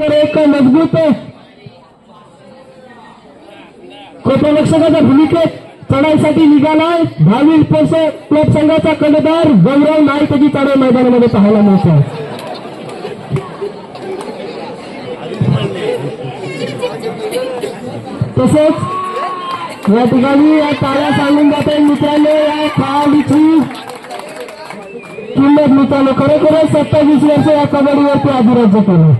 एक मजबूत क्षेत्ररक्षकाच्या भूमिकेत चढाईसाठी निघालाय भावी स्पोर्ट्स क्लब संघाचा कर्णधार गौरव नाईक याची चढाई मैदानामध्ये पाहायला मिळते. तसेच या ठिकाणी या ताळ्या सांगून जाते मित्रांनो, या खेळाडूची किंमत मित्रांनो खरोखरच 27 वर्ष या कबड्डीवरती अधिराज्य केलं.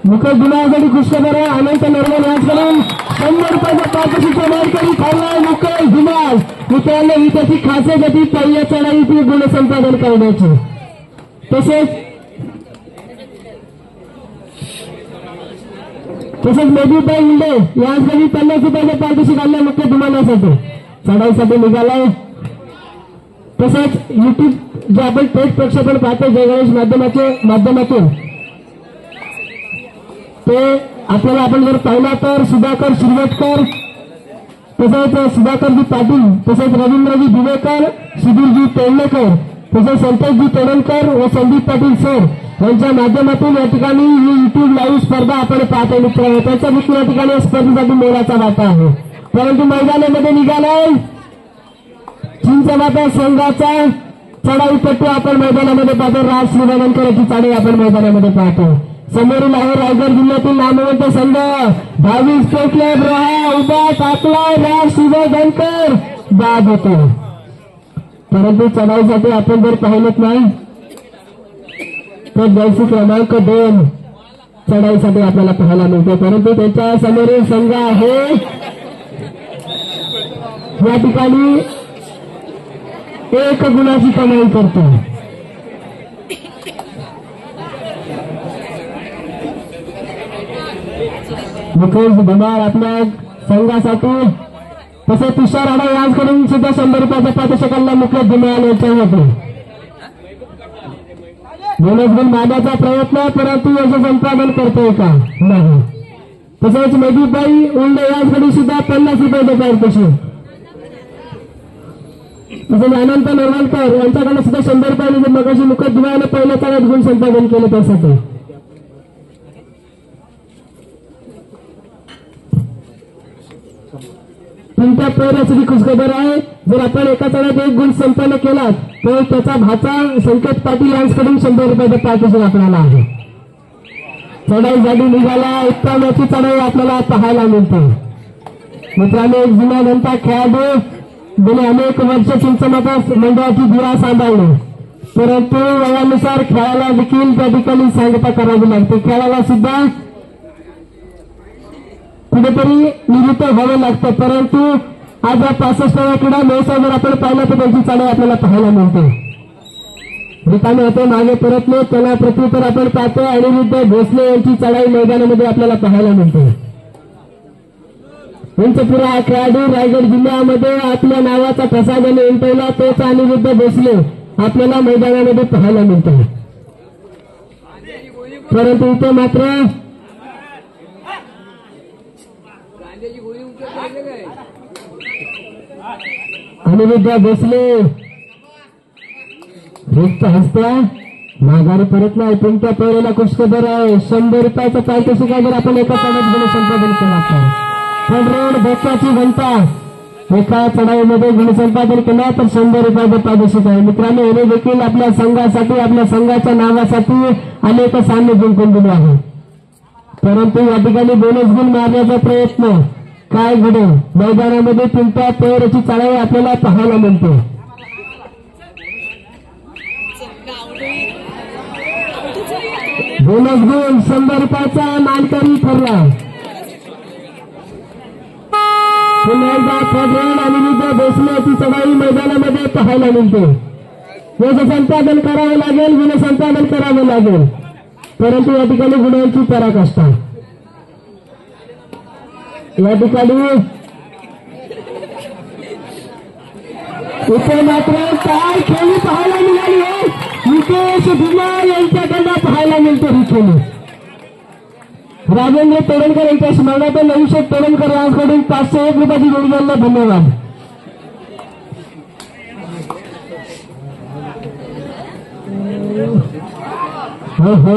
मुकेश धुमाळसाठी खुशखबर आहे. अनंत नरवल यांच्याकडून 100 रुपयाचा पारितोषिक मानकरी ठरलाय मुकेश धुमाळ. मित्रांनो ही त्याची खासियत होती पहिल्या चढाईची गुणसंपादन करण्याची. तसेच मेहबूबभाई इंडे यांच्याकडे 50 रुपयाचा पारितोषिक आणलाय मुकेश धुमाळसाठी चढाईसाठी निघालाय. तसेच युट्यूब जे आपण थेट प्रक्षेपण पाहतो जयगणेश माध्यमातून ते आपल्याला आपण जर पाहिला तर सुधाकर शिरवटकर, तसेच सुधाकरजी पाटील, तसेच रवींद्रजी दिवेकर, सुधीरजी तोडणेकर, तसेच संतोषजी तोडणकर व संदीप पाटील सर यांच्या माध्यमातून या ठिकाणी ही युट्यूब लाईव्ह स्पर्धा आपण पाहतो मित्रांनो. त्यांचा देखील या ठिकाणी स्पर्धेसाठी मोलाचा वाटा आहे. परंतु मैदानामध्ये निघालाय चिंचमाता संघाचा चढाईपट्टू आपण मैदानामध्ये पाहतो. राज श्रीवंकर याची चढाई आपण मैदानामध्ये पाहतो. समोरील आहे रायगड जिल्ह्यातील नामवंत संघ भावी स्पोर्ट्स क्लब रहा उभा टाकलाय राज श्रीवंकर बाद होतो. परंतु चढाईसाठी आपण जर पाहिलंच नाही तर जर्सी क्रमांक 2 चढाईसाठी आपल्याला पाहायला मिळते. परंतु त्याच्या समोरील संघ आहे या ठिकाणी 1 गुणाची कमाई करतो. मुकेश धुमाळ आपल्या संघासाठी, तसेच तुषार आडा यांच्याकडून सुद्धा 100 रुपयाचा पारितोषिकाला मुकेश धुमाळ यांच्यामध्ये बोनस गुण मारण्याचा प्रयत्न, परंतु याचं संपादन करतोय का नाही. तसेच मेहबूबभाई उंडे यांच्याकडे सुद्धा 50 रुपयाचं पारितोषिक. तसेच अनंत नरवलकर यांच्याकडे सुद्धा 100 रुपये मगाशी मुकेश धुमाळने पहिल्या चढाईत गुण संपादन केलं त्यासाठी. तुमच्या पहिल्यासाठी खुशखबर आहे. जर आपण एका चढाईत 1 गुण संपन्न केला तर त्याचा भाचा संकेत पाटील यांच्याकडून 100 रुपयाचं पारितोषिक आपल्याला आहे. चढाईसाठी निघाला उत्तम याची चढाई आपल्याला पाहायला मिळते. मित्रांनो एक जुना जनता खेळाडू गेले अनेक वर्ष चिंचमाता मंडळाची धुरा सांभाळली, परंतु वयानुसार खेळाला देखील त्या ठिकाणी सांगता करावी लागते. खेळाला सुद्धा कुठेतरी निवृत्त व्हावं लागतं. परंतु आज या 65व्या क्रीडा महोत्सव जर आपण पाहिला तर त्यांची चढाई आपल्याला पाहायला मिळते. रिकामे होते मागे परतले त्याला प्रत्युत्तर आपण पाहतो. अनिरुद्ध भोसले यांची चढाई मैदानामध्ये आपल्याला पाहायला मिळते. उंचपुरा हा खेळाडू रायगड जिल्ह्यामध्ये आपल्या नावाचा ठसा ज्याने उमटवला तोच अनिरुद्ध भोसले आपल्याला मैदानामध्ये पाहायला मिळतो. परंतु इथे मात्र अनिरुद्ध भोसले रिक्त हसत्या माघारी परतला. तुमच्या पहिल्याला खुशखबर आहे. 100 रुपयाचं पारितोषिक जर आपण एका चढाईत गुण संपादन केला तर रोड भोक्याची घंटा एका चढाईमध्ये गुण संपादन केला तर 100 रुपयाचं पारितोषिक आहे. मित्रांनो याने देखील आपल्या संघासाठी आपल्या संघाच्या नावासाठी अनेक सामने जिंकून दिले आहे. परंतु या ठिकाणी बोनस गुण मारण्याचा प्रयत्न काय घडेल मैदानामध्ये तुमच्या पहिल्याची चढाई आपल्याला पाहायला मिळते. बोनस गुण 100 रुपयाचा मानकरी ठरला. पुन्हा एकदा प्रज्वल अनिरुद्ध भोसले याची चढाई मैदानामध्ये पाहायला मिळते. याचं संपादन करावं लागेल, गुण संपादन करावं लागेल, परंतु या ठिकाणी गुणांची पराकाष्ठा. या ठिकाणी इथे मात्र काय खेळी पाहायला मिळाली आहे. मुकेश धुमाळ यांच्याकडनं पाहायला मिळते ही खेळी. राजेंद्र तोडणकर यांच्या स्मरणार्थ अभिषेक तोडणकर यांच्याकडून 501 रुपयाची देणगी. धन्यवाद. हो हो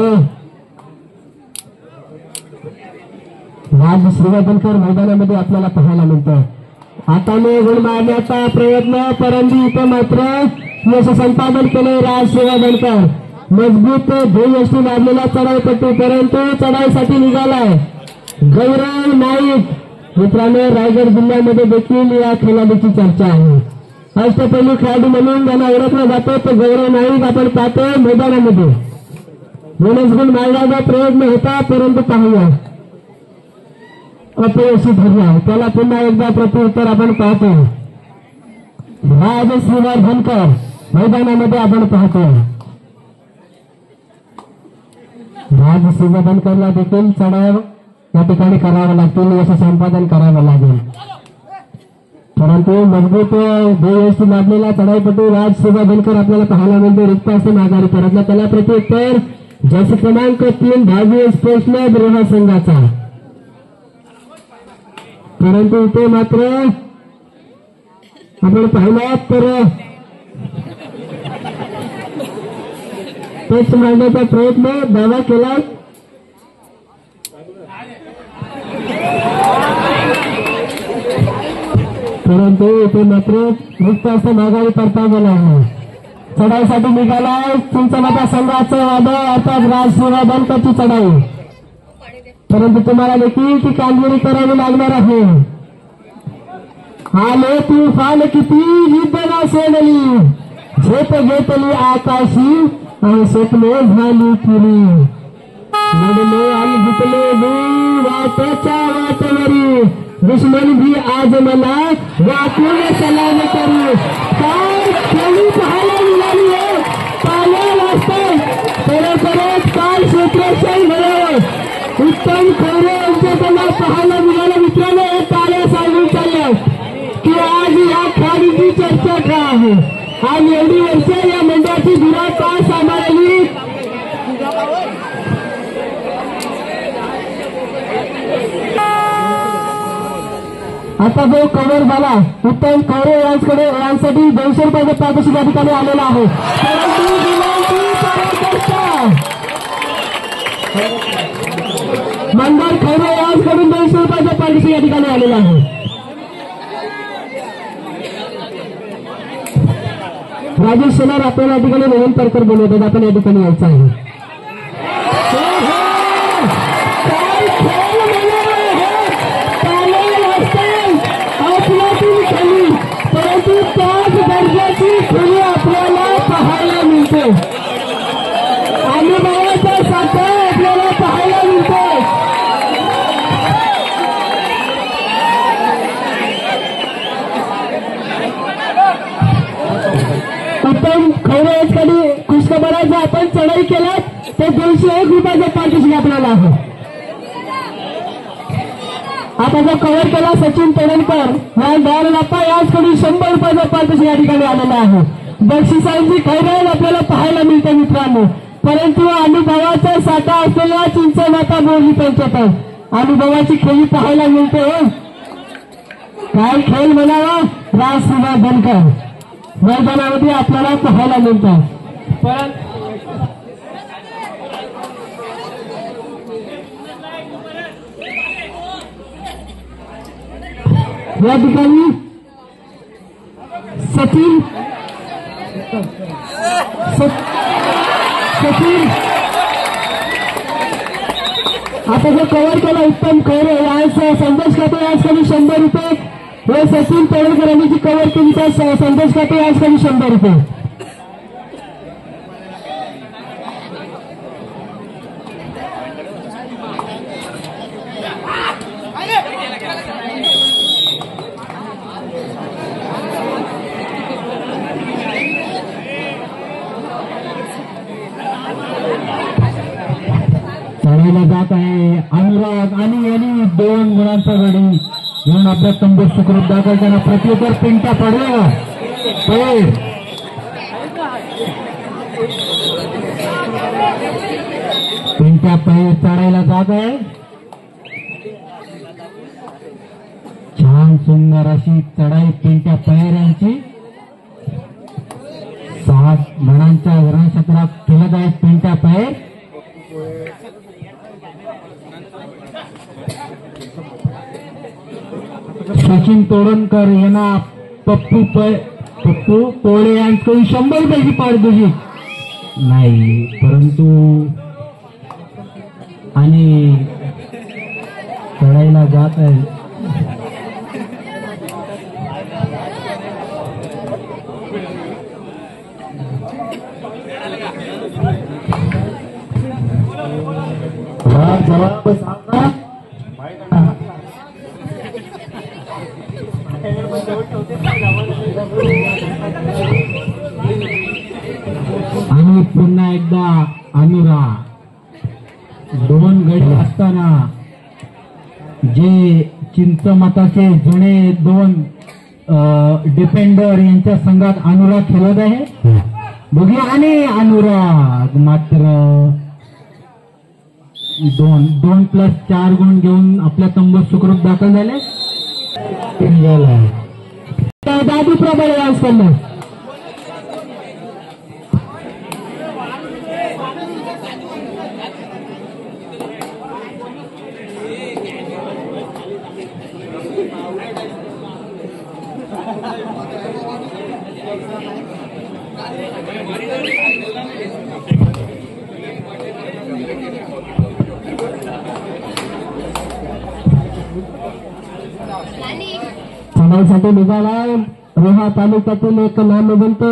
राज श्रीवर्धनकर मैदानामध्ये आपल्याला पाहायला मिळतं. हाताने गुण मारण्याचा प्रयत्न परंतु इथं मात्र यश संपादन केले राज श्रीवर्धनकर. मजबूत ध्येयष्टी लागलेला चढाईपट्टी परंतु चढाईसाठी निघालाय गौरव नाईक. मित्रांनो रायगड जिल्ह्यामध्ये देखील या खेळाडूची चर्चा आहे. अष्टपैलू खेळाडू म्हणून ज्यांना ओळखला जातो तो गौरव नाईक आपण पाहतो मैदानामध्ये. बोनस गुण मारण्याचा प्रयत्न होता परंतु पाहूया अपयशी ठरला. त्याला पुन्हा एकदा प्रत्युत्तर आपण पाहतो. राज श्रीवर्धनकर मैदानामध्ये आपण पाहतो. राज श्रीवर्धनकरला देखील चढाव या ठिकाणी करावं लागतील असं संपादन करावं लागेल परंतु मजबूत ध्येयष्टी लाभलेला चढाईपटू राज श्रीवर्धनकर आपल्याला पाहायला मिळतो. रिक्त असं माघारी परतला. त्याला प्रत्युत्तर जस क्रमांक 3 भारतीय स्पोर्ट्स क्लब रोहा संघाचा. परंतु इथे मात्र आपण पाहिलं तर टेस्ट मारण्याचा प्रयत्न दावा केला परंतु इथे मात्र रिक्त असं माघारी परता गेला आहे. चढाईसाठी निघालाय चिंचणाच्या संघाचं वादळ अर्थात राज श्रीवर्धनकरची चढाई. परंतु तुम्हाला देखील ती कामगिरी करावी लागणार आहे. आले तुफान किती जिद्दना सोडली झेप घेतली आकाशी आणि स्वप्ने झाली पुरी. लढले आणि जिंकले मी वाटेच्या वाटेवरी दुश्मन भी आज मला वाकून सलाम करू. काय खेळी पाहायला मिळाली आहे. पाण्याला असतं परत काल क्षेत्रक्षण मिळावं. उत्तम खैरे यांच्याकडनं पाहायला मिळालं. मित्रांनो हे टाळ्या सांगून चाललं की आज या खेळाडूची चर्चा काय आहे. आज एवढी वर्ष या मंडळाची धुरा का सांभाळली. आता जो कव्हर झाला उत्तम खैरे यांसाठी 200 रुपयाचे पारितोषिक या ठिकाणी आलेला आहे. मंदार खैरे यांच्याकडून 200 रुपयाचे पारितोषिक या ठिकाणी आलेलं आहे. राजेश शेलार आपल्याला या ठिकाणी नवीन परकर बोलवतात. आपण या ठिकाणी यायचं आहे. परंतु त्याच दर्जाची खेळी आपल्याला पाहायला मिळते. अनुभवाचा साठा आपल्याला पाहायला मिळतो. उत्तम खैरे यांच्याकडे खुशखबराचं आपण चढाई केल्यात ते 201 रुपयाचं पारितोषिक आपल्याला आहे. आता जो कव्हर केला सचिन पेडणकर या दयानप्पा याचकडून 100 रुपयाचं पारितोषिक या ठिकाणी आलेलं आहे. बक्षिसांची खैरात आपल्याला पाहायला मिळते मित्रांनो. परंतु अनुभवाचा साठा असलेल्या चिंचमाता बोरली पंचायत अनुभवाची खेळी पाहायला मिळते. काय खेळ म्हणावा राज श्रीवर्धनकर मैदानामध्ये आपल्याला पाहायला मिळतात. या ठिकाणी सचिन आता जो कव्हर केला उत्तम खैरे यांचा संदेश खाते याचकडे 100 रुपये. हे सचिन पेडणकर यांनी जी कव्हर केली त्या संदेश खाते याचकडे 100 रुपये. जात आहे अनुराग आणि यांनी 2 गुणांचा गडी म्हणून आपल्या तंबूत सुखरूप दाखल त्यांना प्रत्युत्तर पिंटा पडला. पिंटा पैर चढायला जात आहे. छान सुंदर अशी चढाई पिंट्या पैर यांची 6 मणांच्या वरण क्षेत्रात खेळत आहेत. पिंट्या पैर सचिन तोडणकर यांना पप्पू पोळे यांकडून 100 रुपयाची पारितोषिक नाही, परंतु आणि चढायला जात आहे. आणि पुन्हा एकदा अनुरा 2 गडी असताना जे चिंचमताचे जुने 2 डिफेंडर यांच्या संघात अनुराग खेळत आहे. बघूया आणि अनुराग मात्र 2+4 गुण घेऊन आपल्या तंबूत सुखरूप दाखल झाले. दादू प्रबळ यास करणं चढाईसाठी निघाला रोहा तालुक्यातील एक नामवंत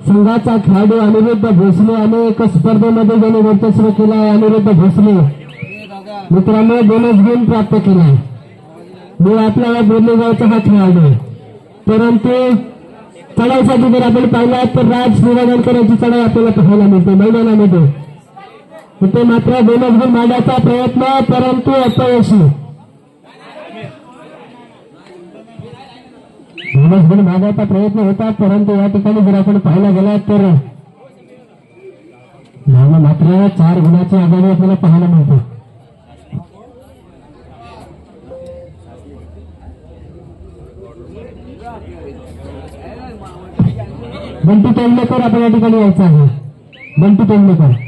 संघाचा खेळाडू अनिरुद्ध भोसले अनेक स्पर्धेमध्ये ज्याने वर्चस्व केलं आहे. अनिरुद्ध भोसले मित्रांनो बोनस गुण प्राप्त केला. मी आपल्याला बोरलेगावचा हा खेळाडू, परंतु चढाईसाठी जर आपण पाहिला तर राज निरागणकर यांची चढाई आपल्याला पाहायला मिळते मैदानामध्ये. तिथे मात्र बोनस गुण मांडण्याचा प्रयत्न परंतु अपयशी. बोनस गुण मागायचा प्रयत्न होता, परंतु या ठिकाणी जर आपण पाहायला गेला तर मात्र 4 गुणाची आघाडी आपल्याला पाहायला मिळते. बंटू तेंडलेकर आपण या ठिकाणी यायचं आहे. बंटू तेंडलेकर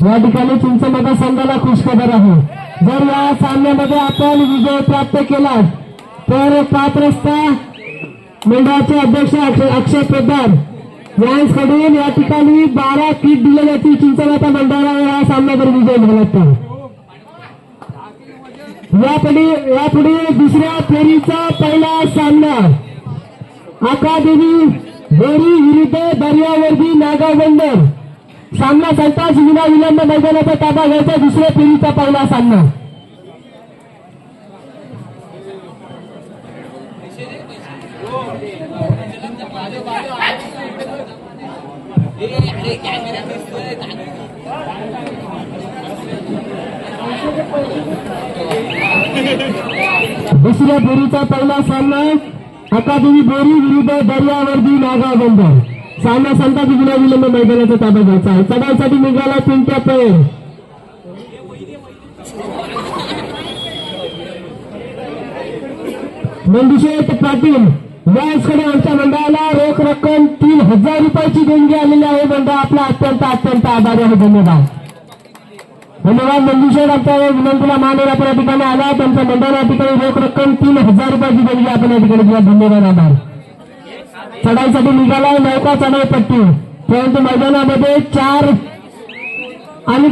या ठिकाणी चिंचमता संघाला खुशखबर आहे. जर या सामन्यामध्ये आपण विजय प्राप्त केला तर पात्रस्था मंडळाचे अध्यक्ष अक्षय पोद्दार यांच्याकडून या ठिकाणी 12 किट दिले जातील. चिंचमता मंडळाला या सामन्यावर विजय झाला तर यापुढे दुसऱ्या फेरीचा पहिला सामना आकादेवी बोरी विरुद्ध दर्यावर्दी नागावंदर. सामना चालताच विना विलंब मैदानाचा ताबा घ्यायचा. दुसऱ्या फेरीचा पहिला सामना दुसऱ्या फेरीचा पहिला सामना अकादेवी बोरी विरुद्ध दर्यावर्दी नागावंदर. सामना संताची विना विलंब मैदानाचा ताबा घ्यायचा आहे. चढाईसाठी निघाला पिंट्या पेर. नंदुशेठ पाटील यांच्याकडे आमच्या मंडळाला रोख रक्कम 3000 रुपयाची देणगी आलेली आहे. मंडळ आपला अत्यंत आभारी आहे. धन्यवाद नंदुशेठ. आमच्या विनंतीला मानून आपण या ठिकाणी आला. त्यांच्या मंडळाला या ठिकाणी रोख रक्कम 3000 रुपयाची देणगी आपण या ठिकाणी दिला. धन्यवाद आभार. चढाईसाठी निघालाय नौका चढाई पट्टी, परंतु मैदानामध्ये 4 आणि